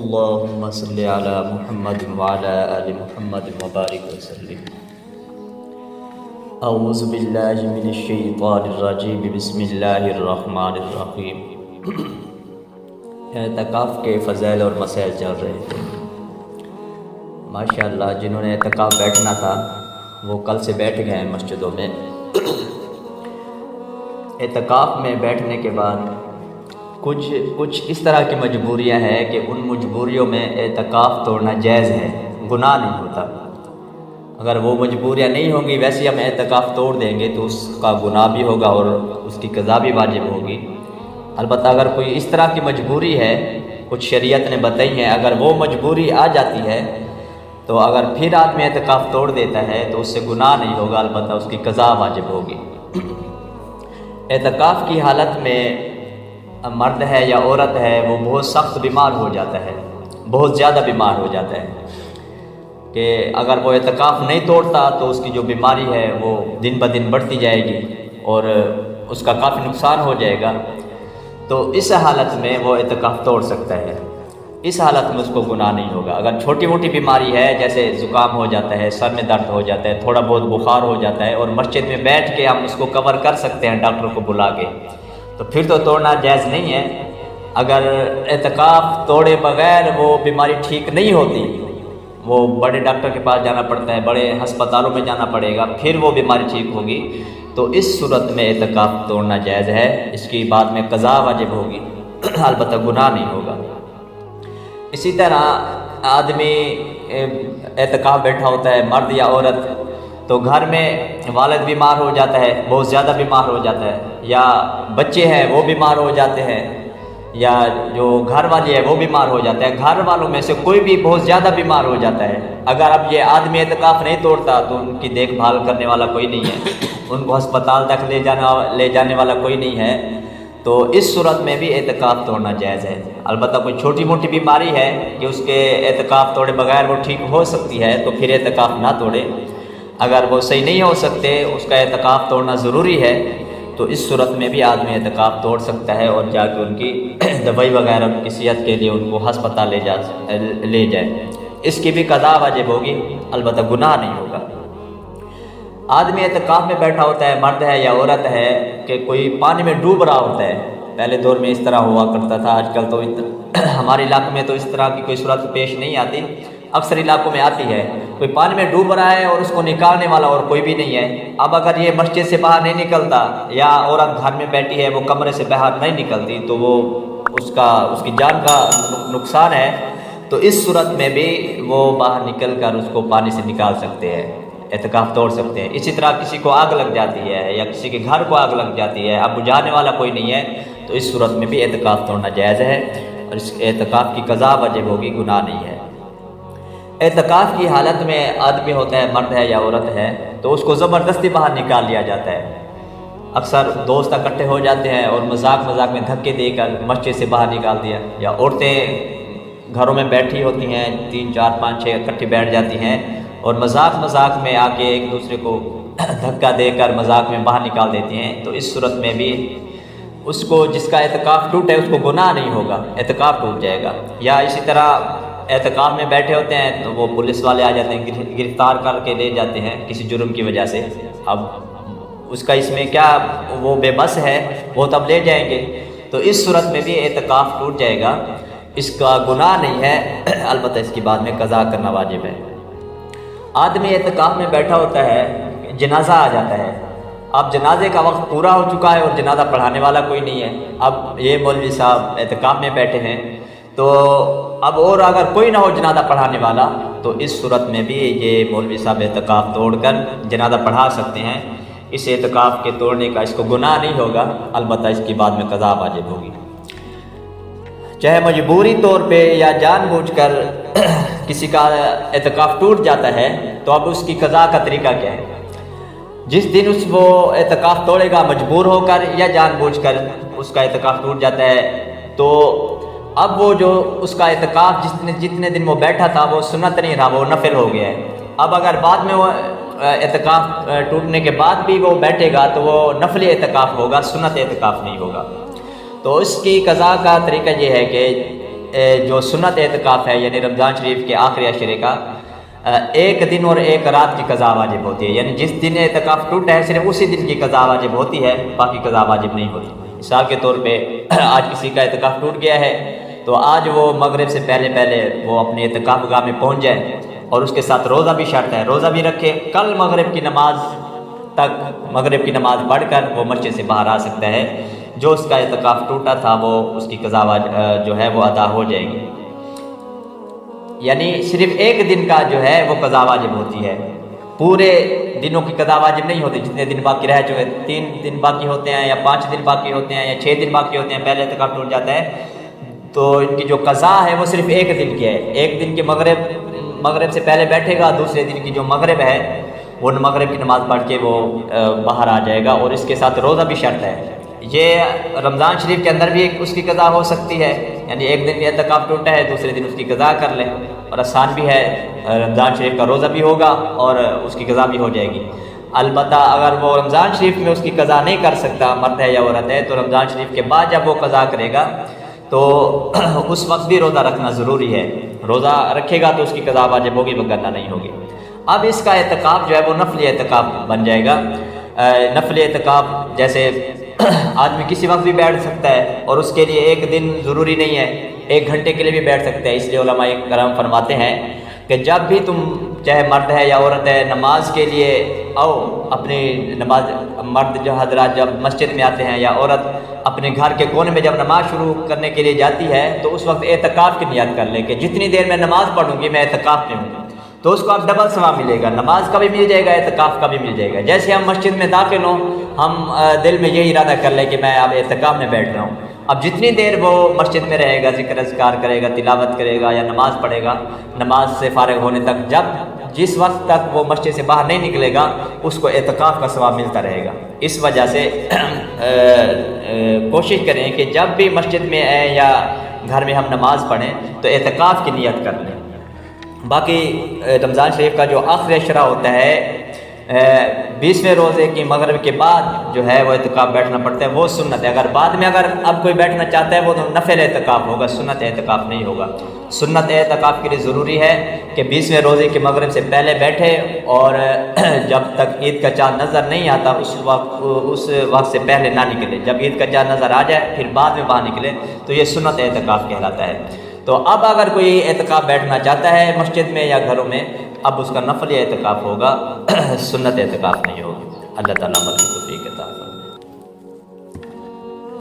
اللهم صل على محمد وعلى آل محمد وبارك وسلم. اعوذ باللہ من الشیطان الرجیم. بسم اللہ الرحمن الرحیم. اعتکاف کے فضائل اور مسائل چل رہے تھے. ماشاءاللہ جنہوں نے اعتکاف بیٹھنا تھا وہ کل سے بیٹھ گئے ہیں مسجدوں میں. اعتکاف میں بیٹھنے کے بعد کچھ اس طرح کی مجبوریاں ہیں کہ ان مجبوریوں میں اعتکاف توڑنا جائز ہے، گناہ نہیں ہوتا. اگر وہ مجبوریاں نہیں ہوں گی ویسے ہم اعتکاف توڑ دیں گے تو اس کا گناہ بھی ہوگا اور اس کی قضا بھی واجب ہوگی. البتہ اگر کوئی اس طرح کی مجبوری ہے کچھ شریعت نے بتائی ہیں، اگر وہ مجبوری آ جاتی ہے تو اگر پھر آدمی اعتکاف توڑ دیتا ہے تو اس سے گناہ نہیں ہوگا، البتہ اس کی قضا واجب ہوگی. اعتکاف کی حالت میں مرد ہے یا عورت ہے وہ بہت سخت بیمار ہو جاتا ہے، بہت زیادہ بیمار ہو جاتا ہے کہ اگر وہ اعتکاف نہیں توڑتا تو اس کی جو بیماری ہے وہ دن بدن بڑھتی جائے گی اور اس کا کافی نقصان ہو جائے گا. تو اس حالت میں وہ اعتکاف توڑ سکتا ہے، اس حالت میں اس کو گناہ نہیں ہوگا. اگر چھوٹی موٹی بیماری ہے جیسے زکام ہو جاتا ہے، سر میں درد ہو جاتا ہے، تھوڑا بہت بخار ہو جاتا ہے اور مسجد میں بیٹھ کے ہم اس کو کور کر سکتے ہیں ڈاکٹر کو بلا کے، تو پھر تو توڑنا جائز نہیں ہے. اگر اعتکاف توڑے بغیر وہ بیماری ٹھیک نہیں ہوتی، وہ بڑے ڈاکٹر کے پاس جانا پڑتا ہے، بڑے ہسپتالوں میں جانا پڑے گا، پھر وہ بیماری ٹھیک ہوگی، تو اس صورت میں اعتکاف توڑنا جائز ہے. اس کی بعد میں قضا واجب ہوگی، البتہ گناہ نہیں ہوگا. اسی طرح آدمی اعتکاف بیٹھا ہوتا ہے مرد یا عورت، تو گھر میں والد بیمار ہو جاتا ہے، بہت زیادہ بیمار ہو جاتا ہے، یا بچے ہیں وہ بیمار ہو جاتے ہیں، یا جو گھر والے ہیں وہ بیمار ہو جاتے ہیں، گھر والوں میں سے کوئی بھی بہت زیادہ بیمار ہو جاتا ہے. اگر اب یہ آدمی اعتکاف نہیں توڑتا تو ان کی دیکھ بھال کرنے والا کوئی نہیں ہے، ان کو ہسپتال تک لے جانے والا کوئی نہیں ہے، تو اس صورت میں بھی اعتکاف توڑنا جائز ہے. البتہ کوئی چھوٹی موٹی بیماری ہے کہ اس کے اعتکاف توڑے بغیر وہ ٹھیک ہو سکتی ہے تو پھر اعتکاف نہ توڑے. اگر وہ صحیح نہیں ہو سکتے، اس کا اعتکاف توڑنا ضروری ہے، تو اس صورت میں بھی آدمی اعتکاف توڑ سکتا ہے اور جا کے ان کی دوائی وغیرہ ان کی صحت کے لیے ان کو ہسپتال لے جائے. اس کی بھی قضا واجب ہوگی، البتہ گناہ نہیں ہوگا. آدمی اعتکاف میں بیٹھا ہوتا ہے، مرد ہے یا عورت ہے، کہ کوئی پانی میں ڈوب رہا ہوتا ہے. پہلے دور میں اس طرح ہوا کرتا تھا، آج کل تو ہمارے علاقے میں تو اس طرح کی کوئی صورت پیش نہیں آتی، اکثر علاقوں میں آتی ہے. کوئی پانی میں ڈوب رہا ہے اور اس کو نکالنے والا اور کوئی بھی نہیں ہے. اب اگر یہ مسجد سے باہر نہیں نکلتا یا عورت گھر میں بیٹھی ہے وہ کمرے سے باہر نہیں نکلتی تو وہ اس کی جان کا نقصان ہے، تو اس صورت میں بھی وہ باہر نکل کر اس کو پانی سے نکال سکتے ہیں، اعتکاف توڑ سکتے ہیں. اسی طرح کسی کو آگ لگ جاتی ہے یا کسی کے گھر کو آگ لگ جاتی ہے، اب بجھانے والا کوئی نہیں ہے، تو اس صورت میں بھی اعتکاف توڑنا جائز ہے اور اس اعتکاف کی قضا واجب ہوگی، گناہ نہیں ہے. اعتکاف کی حالت میں آدمی ہوتا ہے، مرد ہے یا عورت ہے، تو اس کو زبردستی باہر نکال لیا جاتا ہے. اکثر دوست اکٹھے ہو جاتے ہیں اور مذاق میں دھکے دے کر مسجد سے باہر نکال دیا، یا عورتیں گھروں میں بیٹھی ہوتی ہیں، 3 4 5 6 اکٹھی بیٹھ جاتی ہیں اور مذاق میں آ کے ایک دوسرے کو دھکا دے کر مذاق میں باہر نکال دیتی ہیں. تو اس صورت میں بھی اس کو جس کا اعتکاف ٹوٹے اس کو گناہ نہیں ہوگا، اعتکاف ٹوٹ جائے گا. یا اسی طرح اعتکاف میں بیٹھے ہوتے ہیں تو وہ پولیس والے آ جاتے ہیں، گرفتار کر کے لے جاتے ہیں کسی جرم کی وجہ سے. اب اس کا اس میں کیا، وہ بے بس ہے، وہ تب لے جائیں گے، تو اس صورت میں بھی اعتکاف ٹوٹ جائے گا، اس کا گناہ نہیں ہے، البتہ اس کی بعد میں قضا کرنا واجب ہے. آدمی اعتکاف میں بیٹھا ہوتا ہے، جنازہ آ جاتا ہے. اب جنازے کا وقت پورا ہو چکا ہے اور جنازہ پڑھانے والا کوئی نہیں ہے. اب یہ مولوی صاحب اعتکاف میں بیٹھے ہیں، تو اب اور اگر کوئی نہ ہو جنازہ پڑھانے والا تو اس صورت میں بھی یہ مولوی صاحب اعتکاف توڑ کر جنازہ پڑھا سکتے ہیں. اس اعتکاف کے توڑنے کا اس کو گناہ نہیں ہوگا، البتہ اس کی بعد میں قضا واجب ہوگی. چاہے مجبوری طور پہ یا جان بوجھ کر کسی کا اعتکاف ٹوٹ جاتا ہے تو اب اس کی قضا کا طریقہ کیا ہے؟ جس دن وہ اعتکاف توڑے گا مجبور ہو کر یا جان بوجھ کر اس کا اعتکاف ٹوٹ جاتا ہے، تو اب وہ جو اس کا اعتکاف جتنے دن وہ بیٹھا تھا وہ سنت نہیں رہا، وہ نفل ہو گیا ہے. اب اگر بعد میں وہ اعتکاف ٹوٹنے کے بعد بھی وہ بیٹھے گا تو وہ نفلی اعتکاف ہوگا، سنت اعتکاف نہیں ہوگا. تو اس کی قضا کا طریقہ یہ ہے کہ جو سنت اعتکاف ہے یعنی رمضان شریف کے آخری عشرے کا 1 دن اور 1 رات کی قضا واجب ہوتی ہے، یعنی جس دن اعتکاف ٹوٹا ہے صرف اسی دن کی قضا واجب ہوتی ہے، باقی قضا واجب نہیں ہوتی۔ مثال کے طور پہ آج کسی کا اعتکاف ٹوٹ گیا ہے تو آج وہ مغرب سے پہلے وہ اپنے اعتکاف گاہ میں پہنچ جائے، اور اس کے ساتھ روزہ بھی شرط ہے، روزہ بھی رکھے، کل مغرب کی نماز تک مغرب کی نماز پڑھ کر وہ مسجد سے باہر آ سکتا ہے، جو اس کا اعتکاف ٹوٹا تھا وہ اس کی قضا جو ہے وہ ادا ہو جائے گی۔ یعنی صرف 1 دن کا جو ہے وہ قضا واجب ہوتی ہے، پورے دنوں کی قضا واجب نہیں ہوتی، جتنے دن باقی رہ چکے، 3 دن باقی ہوتے ہیں یا 5 دن باقی ہوتے ہیں یا 6 دن باقی ہوتے ہیں، پہلے اعتکاف ٹوٹ جاتا ہے تو ان کی جو قضا ہے وہ صرف 1 دن کی ہے۔ 1 دن کے مغرب سے پہلے بیٹھے گا، دوسرے دن کی جو مغرب ہے وہ مغرب کی نماز پڑھ کے وہ باہر آ جائے گا، اور اس کے ساتھ روزہ بھی شرط ہے۔ یہ رمضان شریف کے اندر بھی اس کی قضا ہو سکتی ہے، یعنی 1 دن اعتکاف ٹوٹا ہے دوسرے دن اس کی قضا کر لے، اور آسان بھی ہے، رمضان شریف کا روزہ بھی ہوگا اور اس کی قضا بھی ہو جائے گی۔ البتہ اگر وہ رمضان شریف میں اس کی قضا نہیں کر سکتا، مرد ہے یا عورت ہے، تو رمضان شریف کے بعد جب وہ قضا کرے گا تو اس وقت بھی روزہ رکھنا ضروری ہے، روزہ رکھے گا تو اس کی قضا واجب ہوگی وگرنہ نہیں ہوگی۔ اب اس کا اعتکاف جو ہے وہ نفلی اعتکاف بن جائے گا۔ نفلی اعتکاف جیسے آدمی کسی وقت بھی بیٹھ سکتا ہے، اور اس کے لیے 1 دن ضروری نہیں ہے، 1 گھنٹے کے لیے بھی بیٹھ سکتا ہے۔ اس لیے علماء کرام فرماتے ہیں کہ جب بھی تم چاہے مرد ہے یا عورت ہے نماز کے لیے آؤ، اپنی نماز، مرد جو حضرات جب مسجد میں آتے ہیں یا عورت اپنے گھر کے کونے میں جب نماز شروع کرنے کے لیے جاتی ہے تو اس وقت اعتکاف کی نیت کر لے کہ جتنی دیر میں نماز پڑھوں گی میں اعتکاف میں ہوں، تو اس کو اب ڈبل ثواب ملے گا، نماز کا بھی مل جائے گا، اعتکاف کا بھی مل جائے گا۔ جیسے ہم مسجد میں داخل ہوں، ہم دل میں یہی ارادہ کر لیں کہ میں اب اعتکاف میں بیٹھ رہا ہوں، اب جتنی دیر وہ مسجد میں رہے گا، ذکر اذکار کرے گا، تلاوت کرے گا یا نماز پڑھے گا، نماز سے فارغ ہونے تک، جس وقت تک وہ مسجد سے باہر نہیں نکلے گا اس کو اعتکاف کا ثواب ملتا رہے گا۔ اس وجہ سے کوشش کریں کہ جب بھی مسجد میں آئیں یا گھر میں ہم نماز پڑھیں تو اعتکاف کی نیت کر لیں۔ باقی رمضان شریف کا جو آخری عشرہ ہوتا ہے 20ویں روزے کی مغرب کے بعد جو ہے وہ اعتکاف بیٹھنا پڑتا ہے، وہ سنت ہے۔ اگر بعد میں اب کوئی بیٹھنا چاہتا ہے وہ تو نفل اعتکاف ہوگا، سنت اعتکاف نہیں ہوگا۔ سنت اعتکاف کے لیے ضروری ہے کہ 20ویں روزے کے مغرب سے پہلے بیٹھے، اور جب تک عید کا چاند نظر نہیں آتا اس وقت سے پہلے نہ نکلے، جب عید کا چاند نظر آ جائے پھر بعد میں باہر نکلے، تو یہ سنت اعتکاف کہلاتا ہے۔ تو اب اگر کوئی اعتکاف بیٹھنا چاہتا ہے مسجد میں یا گھروں میں، اب اس کا نفلی اعتکاف ہوگا، سنت اعتکاف نہیں ہوگا۔ اللہ تعالیٰ عمل کی توفیق